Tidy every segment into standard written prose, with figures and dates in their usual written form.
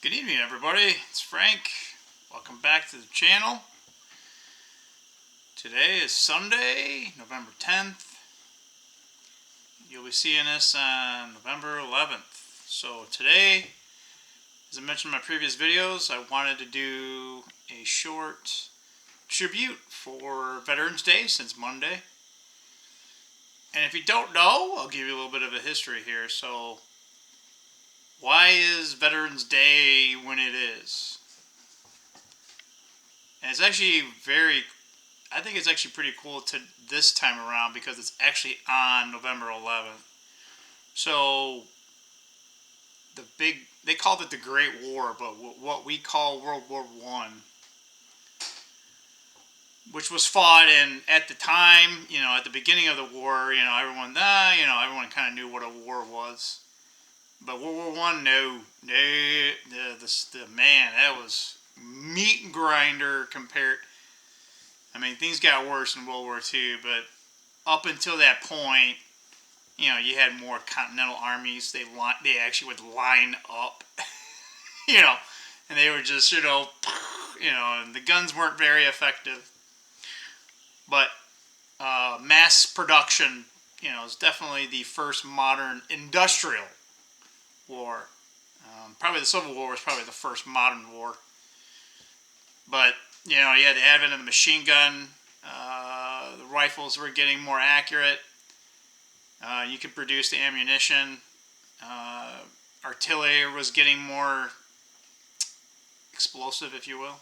Good evening, everybody. It's Frank. Welcome back to the channel. Today is Sunday, November 10th. You'll be seeing this on November 11th. So today, as I mentioned in my previous videos, I wanted to do a short tribute for Veterans Day since Monday. And if you don't know, I'll give you a little bit of a history here. So, why is Veterans Day when it is? And it's actually I think it's actually pretty cool to this time around because it's actually on November 11th. So they called it the Great War, but what we call World War I, which was fought in at the time, at the beginning of the war, everyone kind of knew what a war was. But World War I, no, man, that was meat and grinder compared. I mean, things got worse in World War II, but up until that point, you had more continental armies. They actually would line up, and they were just, and the guns weren't very effective. But mass production, is definitely the first modern industrial war. Probably the Civil War was probably the first modern war. But, you had the advent of the machine gun. The rifles were getting more accurate. You could produce the ammunition. Artillery was getting more explosive, if you will.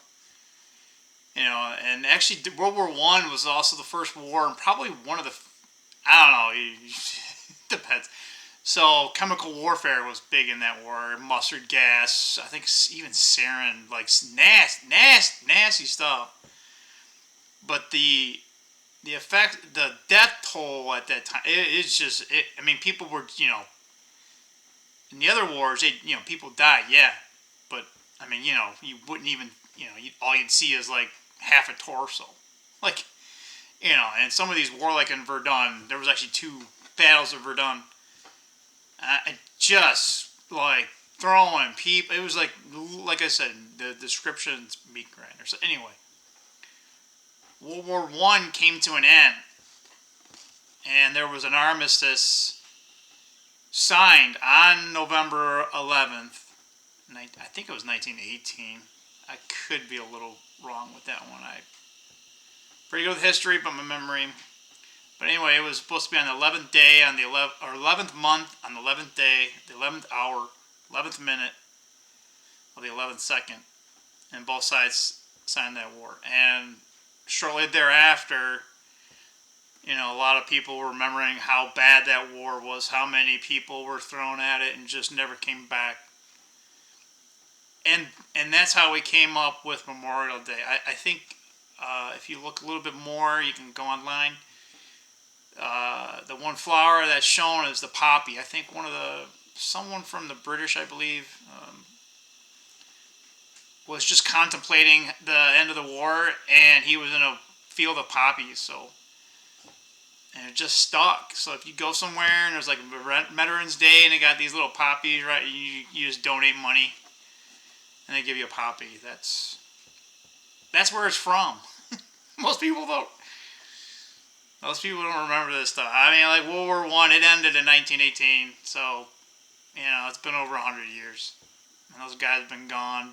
And actually World War I was also the first war, and probably one of the, I don't know, it depends. So chemical warfare was big in that war. Mustard gas, I think even sarin, like nasty stuff. But the effect, the death toll at that time, it's just, I mean, people were, in the other wars, people died, yeah. But, I mean, you wouldn't even, all you'd see is like half a torso. Like, and some of these war, like in Verdun, there was actually 2 battles of Verdun. Just like throwing people. It was like I said, the description's meat grinder. So anyway, World War I came to an end, and there was an armistice signed on November 11th. I think it was 1918. I could be a little wrong with that one. I pretty good with history, but my memory. But anyway, it was supposed to be on the 11th day, on the 11th month, on the 11th day, the 11th hour, 11th minute of the 11th second, and both sides signed that war. And shortly thereafter, a lot of people were remembering how bad that war was, how many people were thrown at it and just never came back. And that's how we came up with Memorial Day. I think if you look a little bit more, you can go online. The one flower that's shown is the poppy. I think someone from the British, I believe, was just contemplating the end of the war, and he was in a field of poppies, and it just stuck. So if you go somewhere and there's like Veterans Day and they got these little poppies, right, you just donate money, and they give you a poppy. That's where it's from. Most people don't remember this stuff. I mean, like World War I, it ended in 1918, so, it's been over 100 years. And those guys have been gone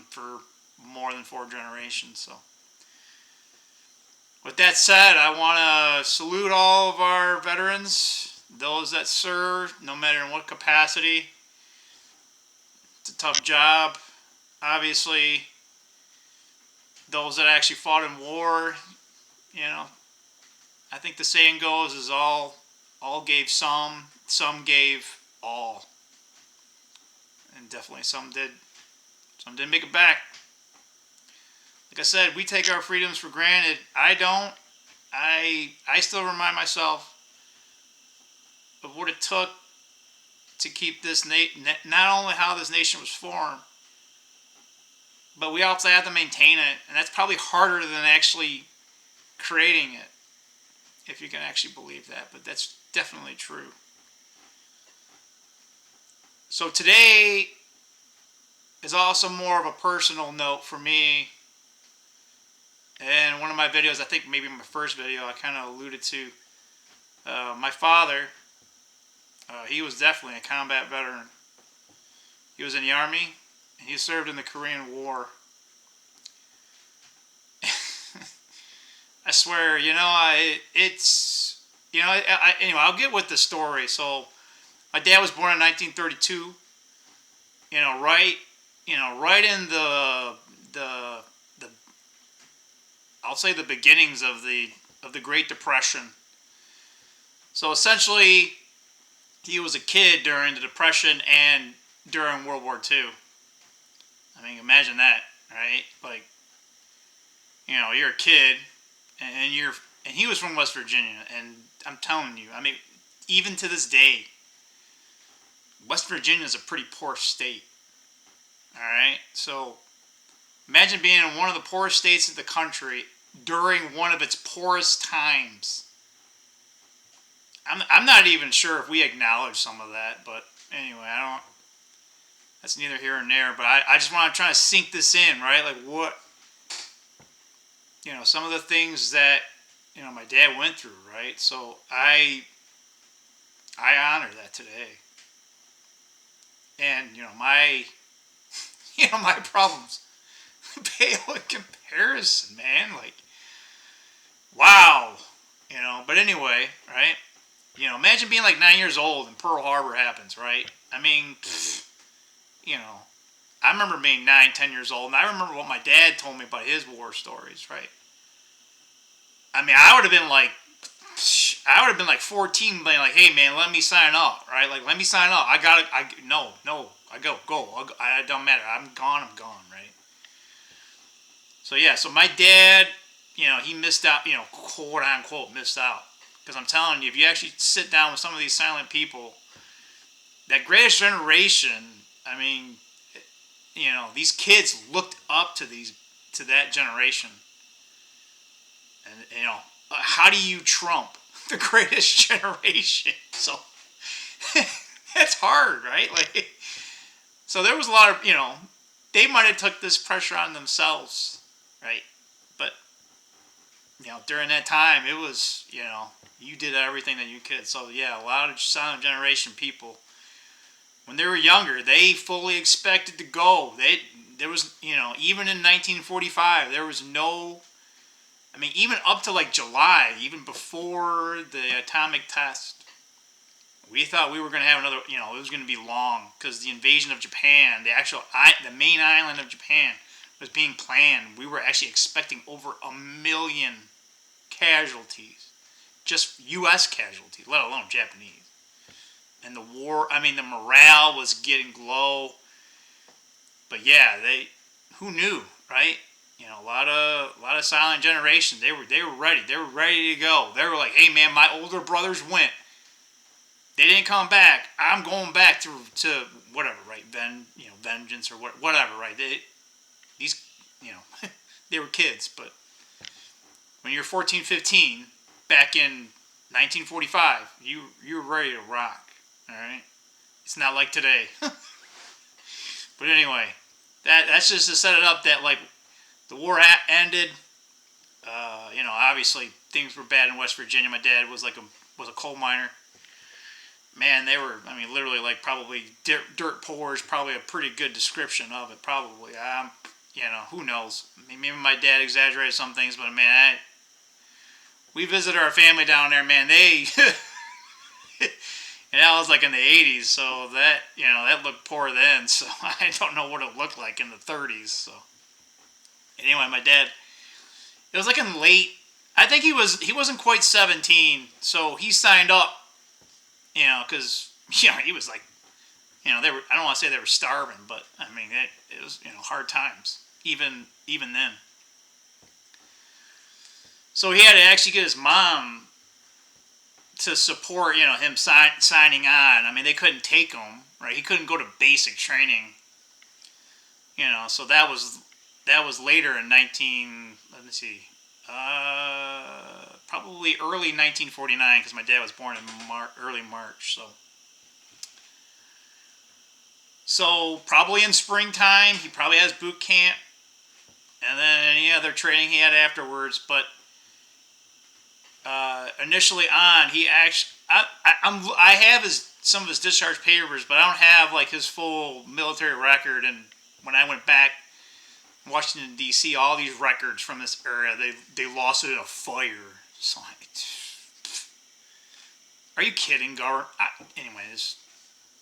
for more than 4 generations, so. With that said, I want to salute all of our veterans, those that serve, no matter in what capacity. It's a tough job. Obviously, those that actually fought in war, I think the saying goes is all gave some gave all. And definitely some didn't make it back. Like I said, we take our freedoms for granted. I don't. I still remind myself of what it took to keep this not only how this nation was formed, but we also have to maintain it, and that's probably harder than actually creating it, if you can actually believe that, but that's definitely true. So today, is also more of a personal note for me. And one of my videos, I think maybe my first video, I kind of alluded to my father. He was definitely a combat veteran. He was in the Army, and he served in the Korean War. I swear, it's, anyway, I'll get with the story. So, my dad was born in 1932, right, right in the, I'll say the beginnings of the Great Depression. So, essentially, he was a kid during the Depression and during World War II. I mean, imagine that, right? Like, you're a kid, and he was from West Virginia, and I'm telling you, I mean, even to this day, West Virginia is a pretty poor state. All right, so imagine being in one of the poorest states of the country during one of its poorest times. I'm not even sure if we acknowledge some of that, but anyway, I don't. That's neither here nor there. But I just want to try to sink this in, right? Like what, some of the things that my dad went through, right? So I honor that today, and my my problems pale in comparison, man. Like wow, But anyway, right? Imagine being like 9 years old and Pearl Harbor happens, right? I mean, I remember being 9, 10 years old, and I remember what my dad told me about his war stories, right? I mean, I would have been like 14, being like, "Hey, man, let me sign up, right? Like, let me sign up. No, I go, I don't matter. I'm gone, right?" So yeah, so my dad, he missed out, quote unquote, missed out. Because I'm telling you, if you actually sit down with some of these silent people, that greatest generation, I mean, these kids looked up to that generation. And, how do you trump the greatest generation? So, that's hard, right? Like, so there was a lot of, they might have took this pressure on themselves, right? But, during that time, it was, you did everything that you could. So, yeah, a lot of silent generation people, when they were younger, they fully expected to go. There was, even in 1945, there was no, I mean, even up to like July, even before the atomic test, we thought we were going to have another, it was going to be long because the invasion of Japan, the main island of Japan was being planned. We were actually expecting over 1 million casualties, just U.S. casualties, let alone Japanese. And the morale was getting low. But yeah, who knew, right? A lot of silent generation. They were ready. They were ready to go. They were like, "Hey, man, my older brothers went. They didn't come back. I'm going back to whatever, right? Vengeance or whatever, right? These, they were kids, but when you're 14, 15, back in 1945, you were ready to rock. All right, it's not like today. But anyway, that's just to set it up that like the war ended. Obviously things were bad in West Virginia. My dad was a coal miner. Man, they were. I mean, literally like probably dirt poor is probably a pretty good description of it. Probably. Who knows? Maybe my dad exaggerated some things, but man, we visited our family down there. Man, they. And that was like in the 80s, so that looked poor then. So I don't know what it looked like in the 30s. So anyway, my dad, it was like in late. I think he wasn't quite 17, so he signed up. Because he was like, they were. I don't want to say they were starving, but I mean it was hard times even then. So he had to actually get his mom to support, him signing on. I mean, they couldn't take him, right? He couldn't go to basic training, So that was later in let me see, probably early 1949, because my dad was born in early March, so. So probably in springtime, he probably has boot camp, and then any other training he had afterwards. But initially on, he actually, I have some of his discharge papers, but I don't have like his full military record. And when I went back, Washington D.C., all these records from this era, they lost it in a fire. So, are you kidding, Gar? Anyways,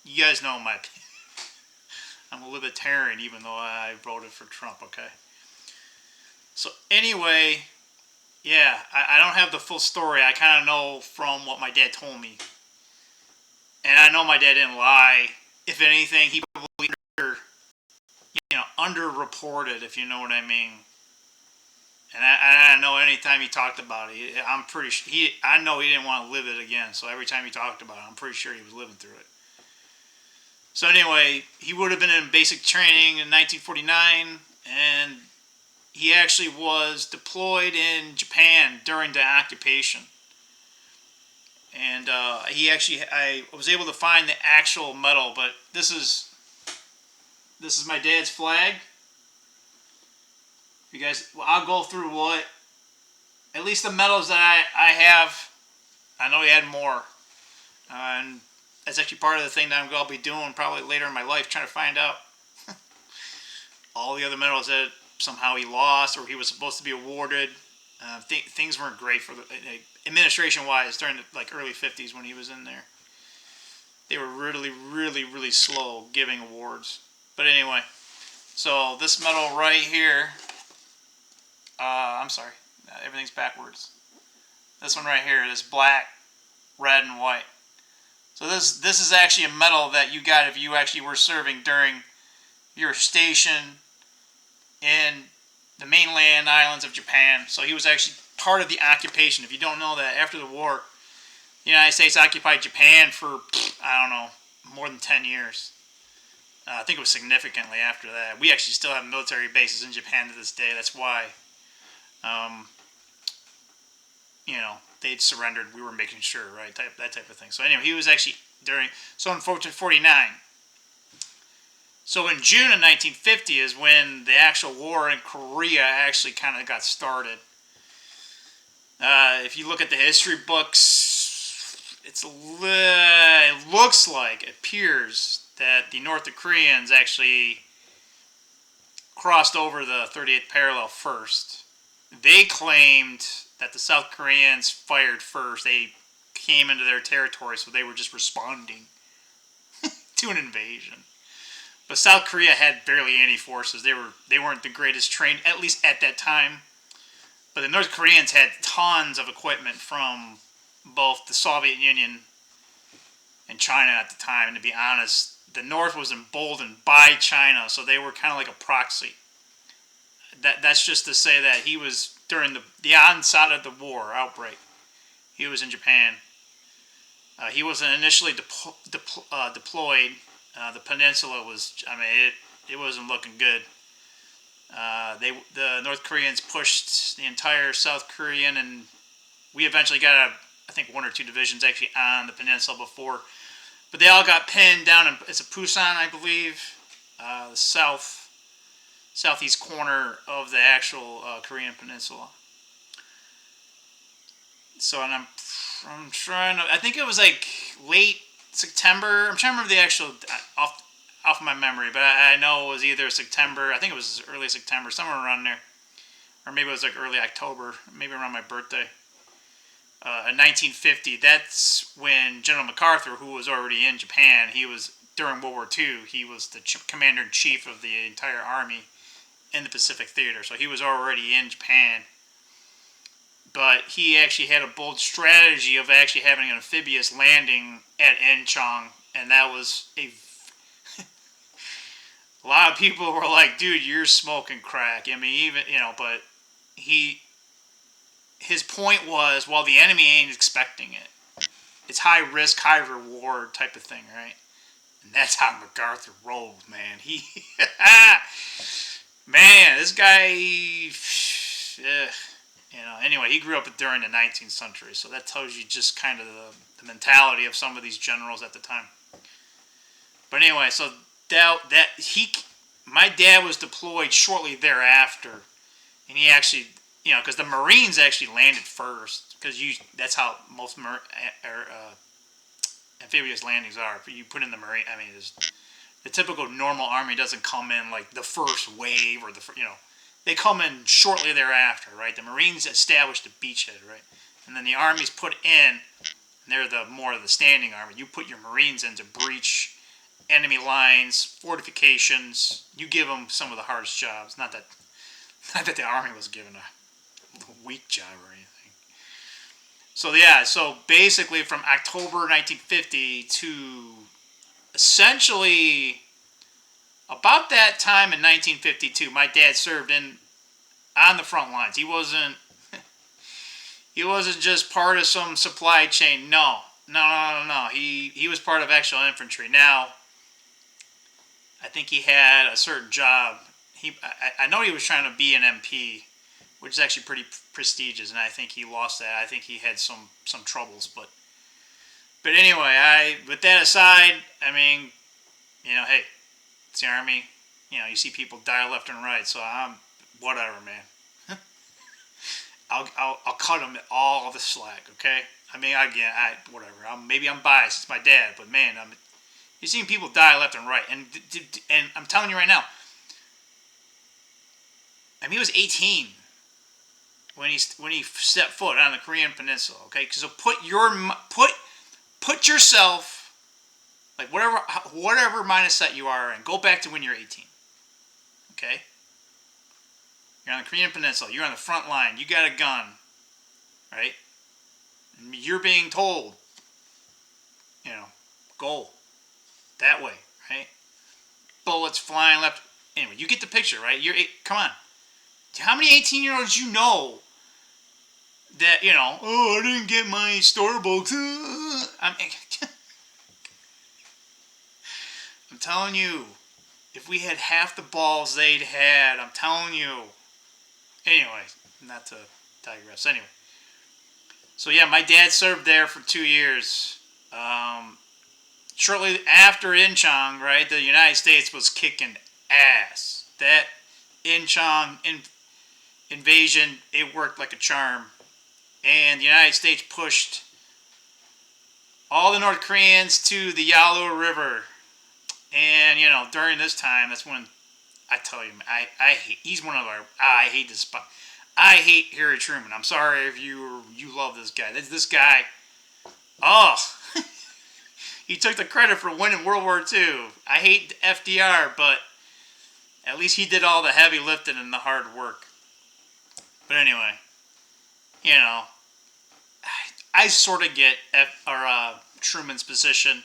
you guys know my opinion. I'm a libertarian, even though I voted for Trump. Okay. So anyway, yeah, I don't have the full story. I kind of know from what my dad told me, and I know my dad didn't lie. If anything, he probably underreported, if you know what I mean. And I know anytime he talked about it, I'm pretty sure I know he didn't want to live it again. So every time he talked about it, I'm pretty sure he was living through it. So anyway, he would have been in basic training in 1949, and he actually was deployed in Japan during the occupation. And I was able to find the actual medal, but this is my dad's flag. You guys, I'll go through at least the medals that I have. I know he had more, and that's actually part of the thing that I'm going to be doing probably later in my life, trying to find out all the other medals that somehow he lost or he was supposed to be awarded. Things weren't great for the administration-wise during the early 50s when he was in there. They were really, really, really slow giving awards. But anyway, so this medal right here. I'm sorry, everything's backwards. This one right here is black, red, and white. So this is actually a medal that you got if you actually were serving during your station in the mainland islands of Japan. So he was actually part of the occupation. If you don't know that, after the war, the United States occupied Japan for, I don't know, more than 10 years. I think it was significantly after that. We actually still have military bases in Japan to this day. That's why, they'd surrendered. We were making sure, right? That type of thing. So anyway, he was actually in 1949. So in June of 1950 is when the actual war in Korea actually kind of got started. If you look at the history books, it appears that the North Koreans actually crossed over the 38th parallel first. They claimed that the South Koreans fired first. They came into their territory, so they were just responding to an invasion. But South Korea had barely any forces. They weren't the greatest trained, at least at that time. But the North Koreans had tons of equipment from both the Soviet Union and China at the time. And to be honest, the North was emboldened by China, so they were kind of like a proxy. That's just to say that he was during the onset of the war outbreak. He was in Japan. He wasn't initially deployed. The peninsula was, it wasn't looking good. The North Koreans pushed the entire South Korean, and we eventually got I think one or two divisions actually on the peninsula before, but they all got pinned down. It's a Busan, I believe, the southeast corner of the actual Korean peninsula. So, and I'm trying to. I think it was like late September. I'm trying to remember the actual off of my memory, but I know it was either September. I think it was early September, somewhere around there, or maybe it was like early October, maybe around my birthday. In 1950, that's when General MacArthur, who was already in Japan, he was during World War II. He was the commander-in-chief of the entire army in the Pacific Theater, so he was already in Japan. But he actually had a bold strategy of actually having an amphibious landing at Incheon, and that was a lot of people were like, dude, you're smoking crack. But his point was, well, the enemy ain't expecting it. It's high risk, high reward type of thing, right? And that's how MacArthur rolled, man. Man, this guy, anyway, he grew up during the 19th century, so that tells you just kind of the mentality of some of these generals at the time. But anyway, so doubt that my dad was deployed shortly thereafter, and he actually, because the Marines actually landed first, because that's how most amphibious landings are. You put in the Marine. I mean, the typical normal army doesn't come in like the first wave or they come in shortly thereafter, right? The Marines establish the beachhead, right, and then the armies put in. And they're more of the standing army. You put your Marines in to breach enemy lines, fortifications. You give them some of the hardest jobs. Not that the army was given a weak job or anything. So yeah, so basically from October 1950 to essentially about that time in 1952, my dad served on the front lines. He wasn't just part of some supply chain. No. He was part of actual infantry. Now, I think he had a certain job. I know he was trying to be an MP, which is actually pretty prestigious, and I think he lost that. I think he had some troubles, but anyway, with that aside, I mean, hey, it's the Army. You see people die left and right, so I'm whatever, man. I'll cut him all the slack, okay? I mean, again, whatever. Maybe I'm biased. It's my dad, but man, you're seeing people die left and right, and I'm telling you right now. I mean, he was 18 when he stepped foot on the Korean Peninsula, okay? So put yourself, like whatever mindset you are in, go back to when you're 18, okay? You're on the Korean Peninsula. You're on the front line. You got a gun, right? You're being told, go that way, right? Bullets flying left. Anyway, you get the picture, right? Come on. How many 18-year-olds you know that, I didn't get my Starbucks. I'm telling you, if we had half the balls they'd had, I'm telling you. Anyway, not to digress. Anyway, so yeah, my dad served there for 2 years. Shortly after Incheon, right, the United States was kicking ass. That Incheon invasion, it worked like a charm. And the United States pushed all the North Koreans to the Yalu River. And, during this time, that's when, I tell you, I hate, he's one of our, I hate this, I hate Harry Truman. I'm sorry if you love this guy. This guy, he took the credit for winning World War II. I hate FDR, but at least he did all the heavy lifting and the hard work. But anyway, I sort of get Truman's position.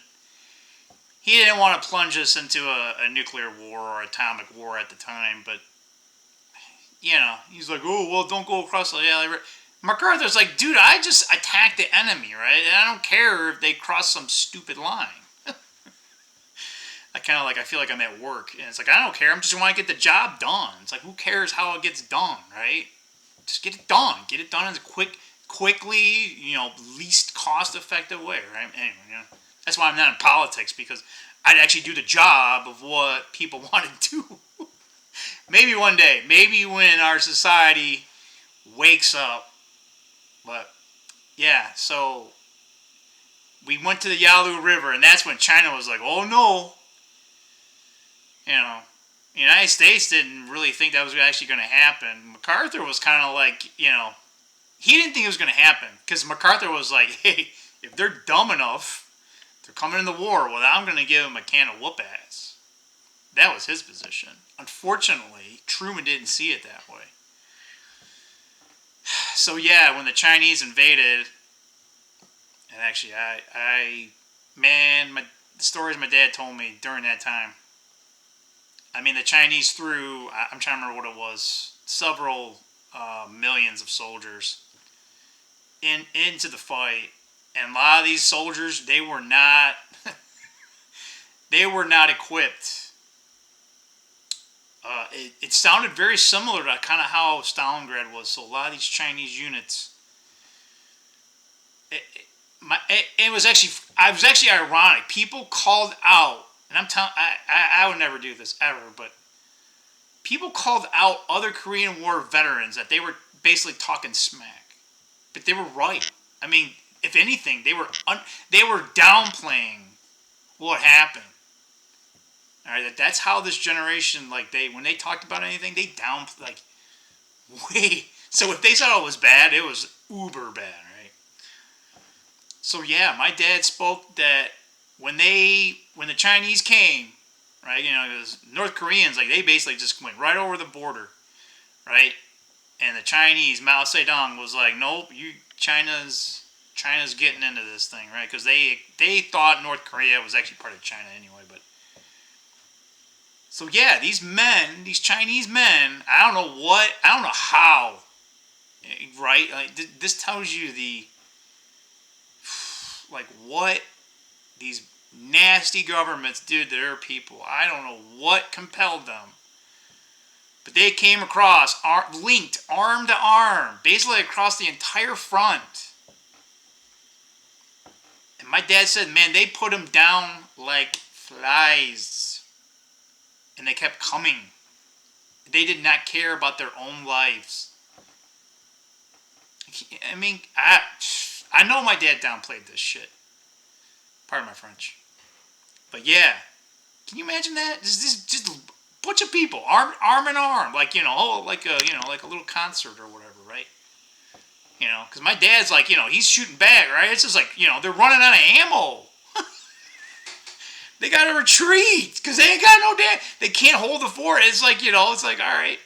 He didn't want to plunge us into a nuclear war or atomic war at the time, but, he's like, oh, well, don't go across the River. MacArthur's like, dude, I just attacked the enemy, right? And I don't care if they cross some stupid line. I feel like I'm at work, and it's like, I don't care, I just want to get the job done. It's like, who cares how it gets done, right? Just get it done. Get it done in a quickly, least cost-effective way, right? Anyway, that's why I'm not in politics, because I'd actually do the job of what people want to do. Maybe one day. Maybe when our society wakes up. But, yeah, so we went to the Yalu River, and that's when China was like, oh, no. The United States didn't really think that was actually going to happen. MacArthur was kind of like, he didn't think it was going to happen, because MacArthur was like, hey, if they're dumb enough to come into the war, well, I'm going to give them a can of whoop ass. That was his position. Unfortunately, Truman didn't see it that way. So yeah, when the Chinese invaded, and actually, the stories my dad told me during that time. I mean, the Chinese threw, I'm trying to remember what it was, several millions of soldiers into the fight. And a lot of these soldiers, they were not equipped. It sounded very similar to kind of how Stalingrad was. So a lot of these Chinese units, it was actually ironic. People called out, and I'm telling, I would never do this ever, but people called out other Korean War veterans that they were basically talking smack, but they were right. I mean, if anything, they were downplaying what happened. All right, that's how this generation, like, when they talked about anything, they way. So if they thought it was bad, it was uber bad, right? So yeah, my dad spoke that when the Chinese came, right? Because North Koreans, like, they basically just went right over the border, right? And the Chinese, Mao Zedong was like, nope, China's getting into this thing, right? Because they thought North Korea was actually part of China anyway, but. So yeah, these Chinese men, I don't know how, right? Like, this tells you what these nasty governments did to their people. I don't know what compelled them, but they came across, linked arm to arm, basically across the entire front. And my dad said, man, they put them down like flies. And they kept coming. They did not care about their own lives. I mean, I know my dad downplayed this shit. Pardon my French. But yeah, can you imagine that? Just a bunch of people, arm in arm, like like a little concert or whatever, right? Because my dad's like, he's shooting back, right? It's just like, they're running out of ammo. They gotta retreat because they ain't got no damn. They can't hold the fort. It's like it's like, all right,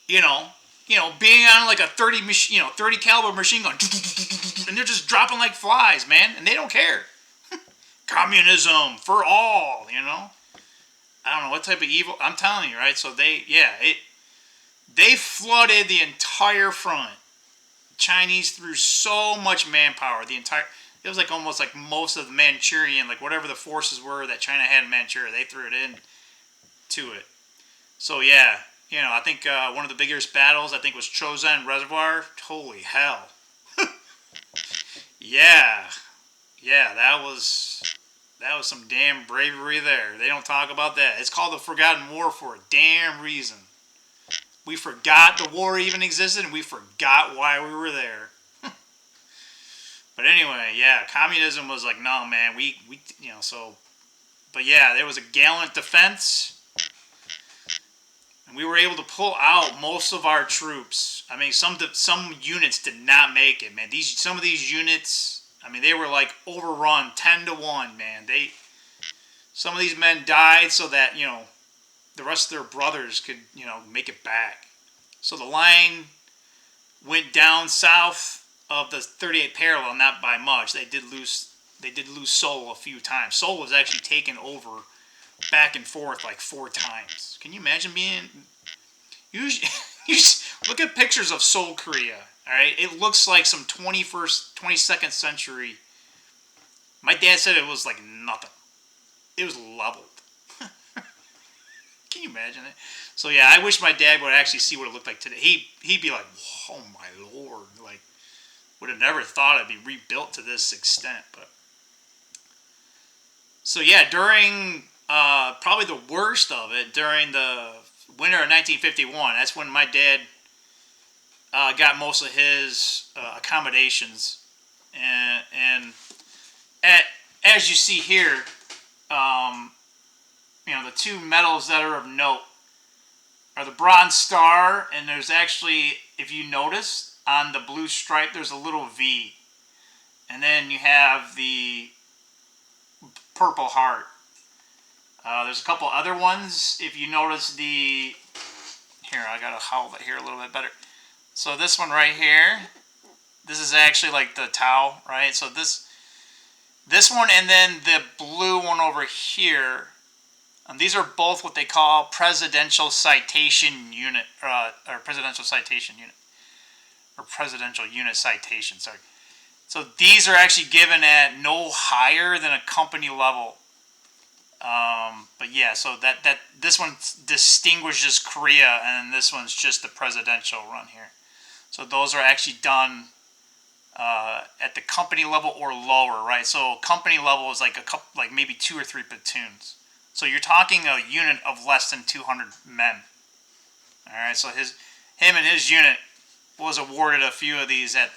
being on like a 30 caliber machine gun, and they're just dropping like flies, man, and they don't care. Communism for all, I don't know what type of evil. I'm telling you, right? So they flooded the entire front. Chinese threw so much manpower. It was like almost like most of the Manchurian, like whatever the forces were that China had in Manchuria, they threw it in to it. So yeah, I think one of the biggest battles, I think, was Chosin Reservoir. Holy hell. Yeah, that was some damn bravery there. They don't talk about that. It's called the Forgotten War for a damn reason. We forgot the war even existed, and we forgot why we were there. But anyway, yeah, communism was like, no, man, so. But yeah, there was a gallant defense, and we were able to pull out most of our troops. I mean, some units did not make it, man. Some of these units, I mean, they were like overrun 10-1, man. Some of these men died so that the rest of their brothers could make it back. So the line went down south of the 38th parallel, not by much. They did lose Seoul a few times. Seoul was actually taken over back and forth like 4 times. Can you imagine being? You look at pictures of Seoul, Korea. All right, it looks like some 22nd century. My dad said it was like nothing. It was leveled. Can you imagine it? So yeah, I wish my dad would actually see what it looked like today. He'd be like, oh my lord, like. Would have never thought it'd be rebuilt to this extent, but so yeah, during probably the worst of it during the winter of 1951. That's when my dad got most of his accommodations, and as you see here, the 2 medals that are of note are the Bronze Star, and there's actually, if you notice, on the blue stripe, there's a little V. And then you have the Purple Heart. There's a couple other ones. If you notice here, I gotta hold it here a little bit better. So this one right here, this is actually like the Tau, right? So this one, and then the blue one over here. These are both what they call Presidential Citation Unit, or Presidential Citation Unit. Or Presidential Unit Citation, sorry. So these are actually given at no higher than a company level. But yeah, so that this one distinguishes Korea, and this one's just the presidential run here. So those are actually done at the company level or lower, right? So company level is like a couple, like maybe 2 or 3 platoons. So you're talking a unit of less than 200 men. All right, so him and his unit was awarded a few of these at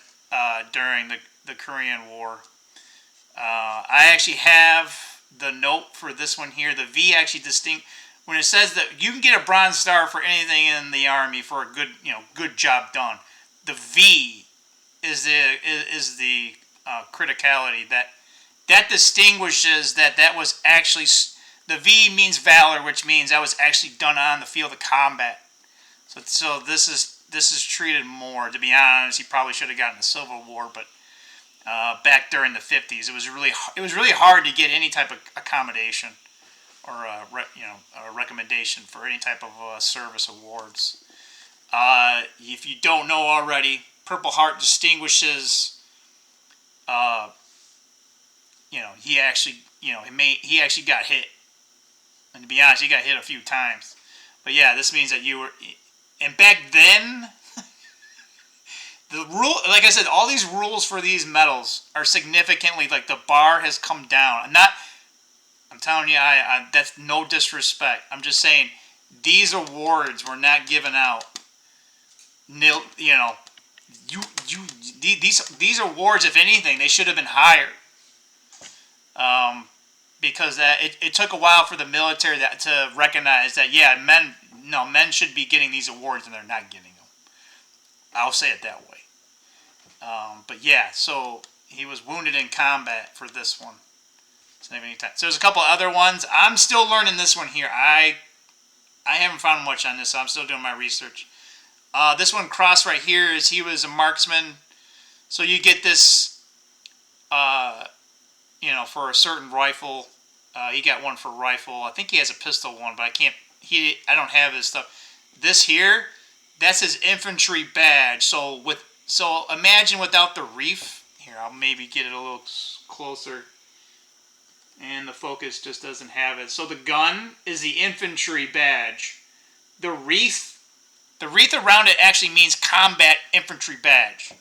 during the Korean War. I actually have the note for this one here. The V actually distinct when it says that you can get a Bronze Star for anything in the Army for a good job done. The V is the criticality that distinguishes that was actually the V means valor, which means that was actually done on the field of combat. So this is treated more. To be honest, he probably should have gotten the Civil War, but back during the 50s, it was really hard to get any type of accommodation or a recommendation for any type of service awards. If you don't know already, Purple Heart distinguishes. He actually he actually got hit, and to be honest, he got hit a few times. But yeah, this means that you were. And back then, the rule, like I said, all these rules for these medals are significantly, like, the bar has come down. I'm telling you, that's no disrespect. I'm just saying these awards were not given out. These awards, if anything, they should have been higher. Because it took a while for the military to recognize that men should be getting these awards and they're not getting them. I'll say it that way. But yeah, so he was wounded in combat for this one. So there's a couple other ones. I'm still learning this one here. I haven't found much on this, so I'm still doing my research. This one cross right here is he was a marksman. So you get this, for a certain rifle. He got one for rifle. I think he has a pistol one, but I don't have his stuff. This here, that's his infantry badge. So imagine without the reef. Here, I'll maybe get it a little closer. And the focus just doesn't have it. So the gun is the infantry badge. The wreath around it actually means combat infantry badge.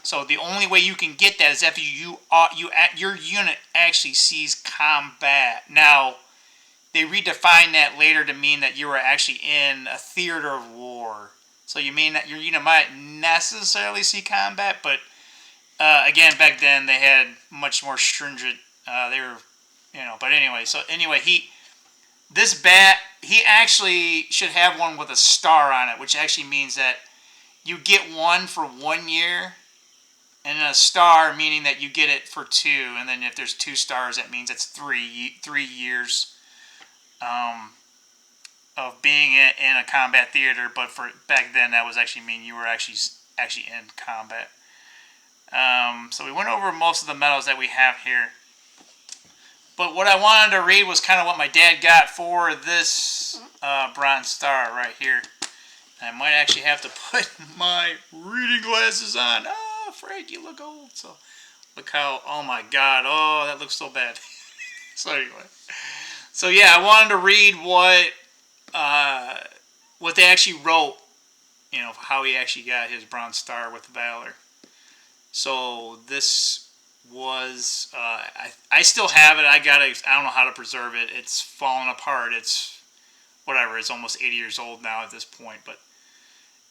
So the only way you can get that is if your unit actually sees combat. Now, they redefined that later to mean that you were actually in a theater of war. So you mean that your unit might necessarily see combat, but again, back then they had much more stringent. But anyway. So anyway, he actually should have one with a star on it, which actually means that you get one for 1 year, and a star meaning that you get it for 2, and then if there's 2 stars, that means it's 3 years of being in a combat theater. But for back then, that was actually mean you were actually in combat. So we went over most of the medals that we have here. But what I wanted to read was kind of what my dad got for this Bronze Star right here. I might actually have to put my reading glasses on. Oh, Fred, you look old. So look how, oh my God, oh, that looks so bad. So anyway. So yeah, I wanted to read what they actually wrote, how he actually got his Bronze Star with Valor. So this was, I still have it. I don't know how to preserve it. It's fallen apart. It's whatever. It's almost 80 years old now at this point, but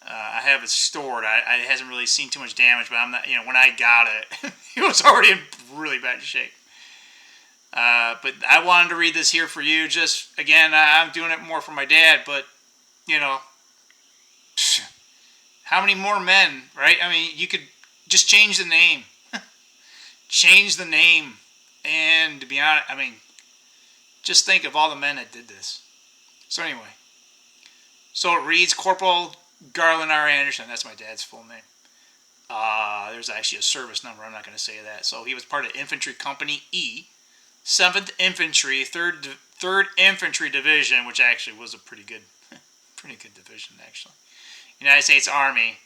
I have it stored. It hasn't really seen too much damage, but I'm not, when I got it, it was already in really bad shape. But I wanted to read this here for you. Just, again, I'm doing it more for my dad, but, how many more men, right? I mean, you could just change the name. Change the name. And to be honest, I mean, just think of all the men that did this. So anyway. So it reads Corporal Garland R. Anderson. That's my dad's full name. There's actually a service number. I'm not going to say that. So he was part of Infantry Company E, 7th Infantry, 3rd Infantry Division, which actually was a pretty good division, actually. United States Army.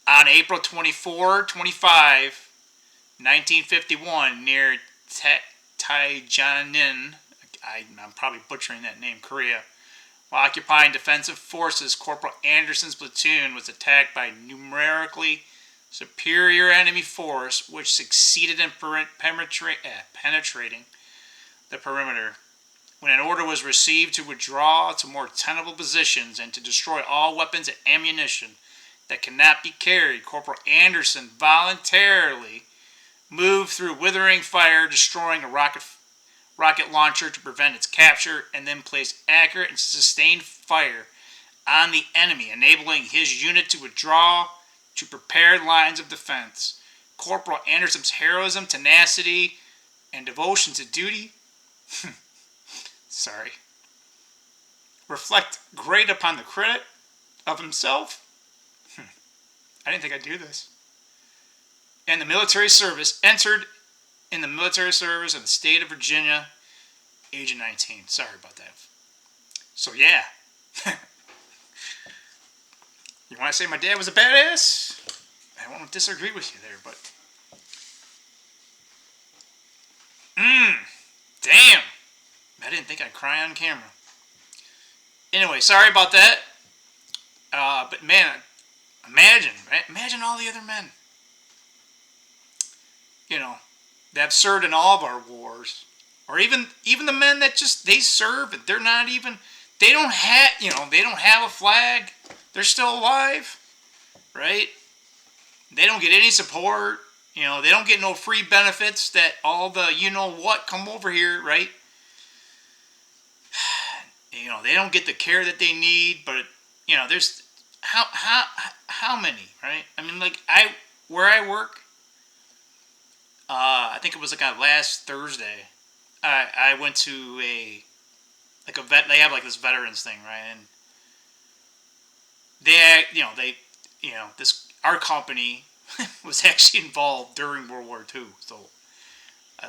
On April 25, 1951, near Taejanin, I'm probably butchering that name, Korea, while occupying defensive forces, Corporal Anderson's platoon was attacked by numerically superior enemy force which succeeded in penetrating the perimeter. When an order was received to withdraw to more tenable positions and to destroy all weapons and ammunition that cannot be carried, Corporal Anderson voluntarily moved through withering fire, destroying a rocket launcher to prevent its capture, and then placed accurate and sustained fire on the enemy, enabling his unit to withdraw to prepared lines of defense. Corporal Anderson's heroism, tenacity, and devotion to duty reflect great upon the credit of himself. I didn't think I'd do this. And the military service, entered in the military service in the state of Virginia, age of 19. Sorry about that. So yeah. You want to say my dad was a badass? I won't disagree with you there, but... Damn. I didn't think I'd cry on camera. Anyway, sorry about that. But man, imagine, right? Imagine all the other men. You know, that have served in all of our wars. Or even the men that just, they serve, and they're not even, they don't have a flag. They're still alive, right? They don't get any support. You know, they don't get no free benefits that all the you-know-what come over here, right? You know, they don't get the care that they need, but, you know, there's, how many, right? I mean, like, where I work, I think it was like last Thursday, I went to they have like this veterans thing, right? And our company was actually involved during World War II. So,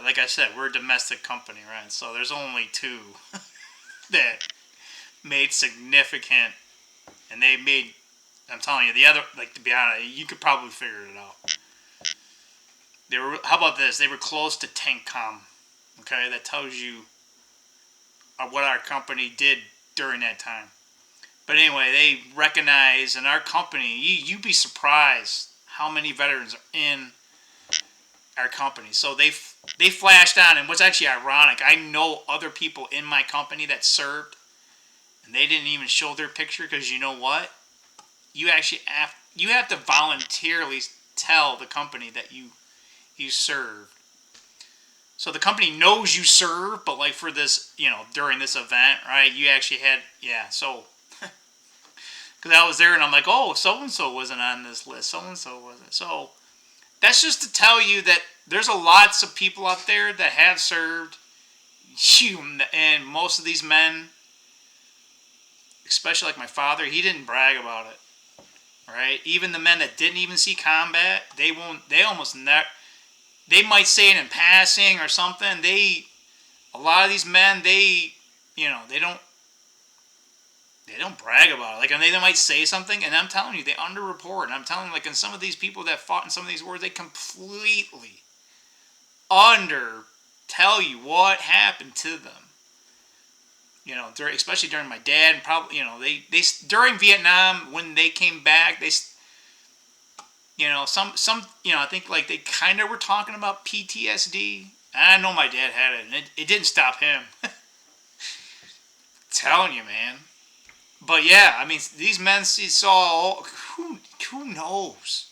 like I said, we're a domestic company, right? So there's only two that made significant, and they made, I'm telling you, the other, like, to be honest, you could probably figure it out. How about this? They were close to TANCCOM. Okay, that tells you what our company did during that time. But anyway, they recognize in our company, you'd be surprised how many veterans are in our company. So they flashed on, and what's actually ironic, I know other people in my company that served, and they didn't even show their picture, because you know what? You have to voluntarily tell the company that you served. So the company knows you serve, but like for this, during this event, right, you actually had, so, because I was there and I'm like, oh, so-and-so wasn't on this list, so-and-so wasn't. So that's just to tell you that there's lots of people out there that have served, and most of these men, especially like my father, he didn't brag about it, right? Even the men that didn't even see combat, they almost never, they might say it in passing or something. A lot of these men, they don't brag about it. Like, and they might say something, and I'm telling you, they underreport. And I'm telling you, like, in some of these people that fought in some of these wars, they completely tell you what happened to them. Especially during my dad, and probably, they during Vietnam, when they came back, I think like they kind of were talking about PTSD. I know my dad had it, and it didn't stop him. Telling you, man. But yeah, I mean, these men saw, who knows?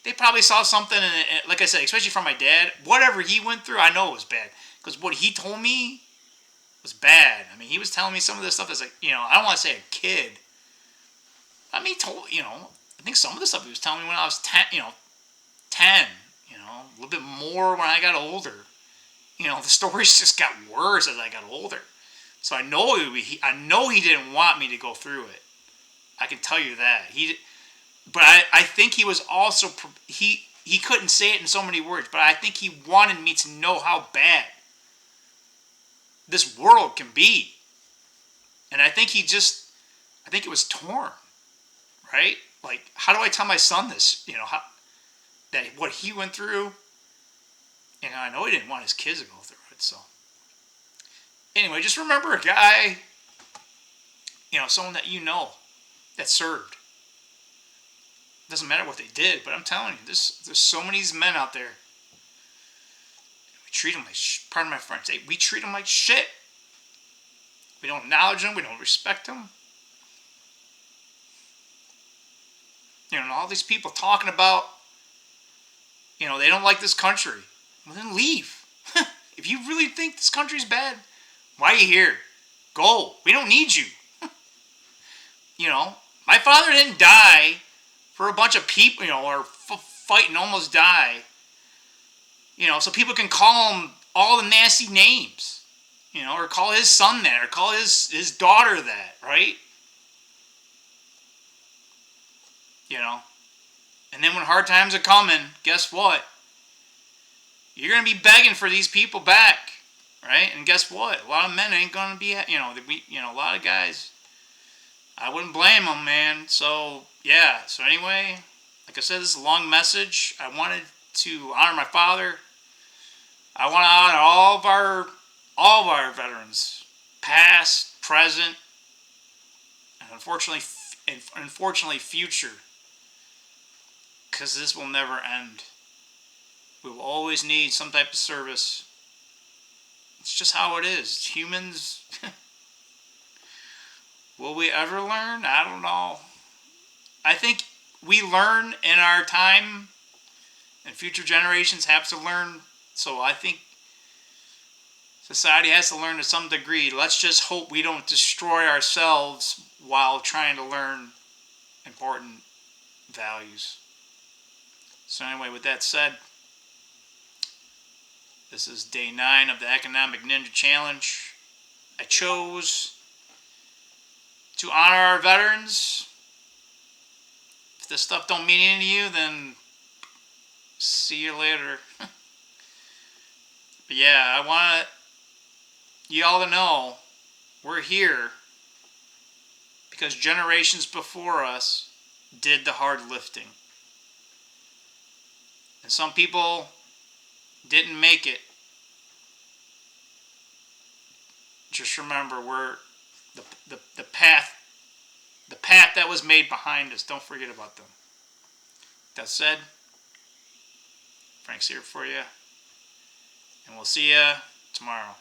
They probably saw something, and like I said, especially from my dad, whatever he went through, I know it was bad. Because what he told me was bad. I mean, he was telling me some of this stuff that's like, I don't want to say a kid. I mean, I think some of the stuff he was telling me when I was 10, a little bit more when I got older. The stories just got worse as I got older. So I know he didn't want me to go through it. I can tell you that. But I think he was also, he couldn't say it in so many words, but I think he wanted me to know how bad this world can be. And I think it was torn, right? Like, how do I tell my son this? That what he went through, I know he didn't want his kids to go through it. So, anyway, just remember a guy, someone that that served. doesn't matter what they did, but I'm telling you, there's so many of these men out there. We treat them like, pardon my French, we treat them like shit. We don't acknowledge them. We don't respect them. All these people talking about, they don't like this country. Well, then leave. If you really think this country's bad, why are you here? Go. We don't need you. My father didn't die for a bunch of people, or fight and almost die. So people can call him all the nasty names. Or call his son that, or call his daughter that, right? And then when hard times are coming, guess what? You're going to be begging for these people back, right? And guess what? A lot of men ain't going to be, a lot of guys, I wouldn't blame them, man. So, yeah. So anyway, like I said, this is a long message. I wanted to honor my father. I want to honor all of our veterans, past, present, and unfortunately future, because this will never end. We will always need some type of service. It's just how it is. Humans, will we ever learn? I don't know. I think we learn in our time, and future generations have to learn. So I think society has to learn to some degree. Let's just hope we don't destroy ourselves while trying to learn important values. So anyway, with that said, this is day 9 of the Economic Ninja Challenge. I chose to honor our veterans. If this stuff don't mean anything to you, then see you later. But yeah, I want you all to know we're here because generations before us did the hard lifting. And some people didn't make it. Just remember, we're the path that was made behind us. Don't forget about them. That said, Frank's here for you, and we'll see you tomorrow.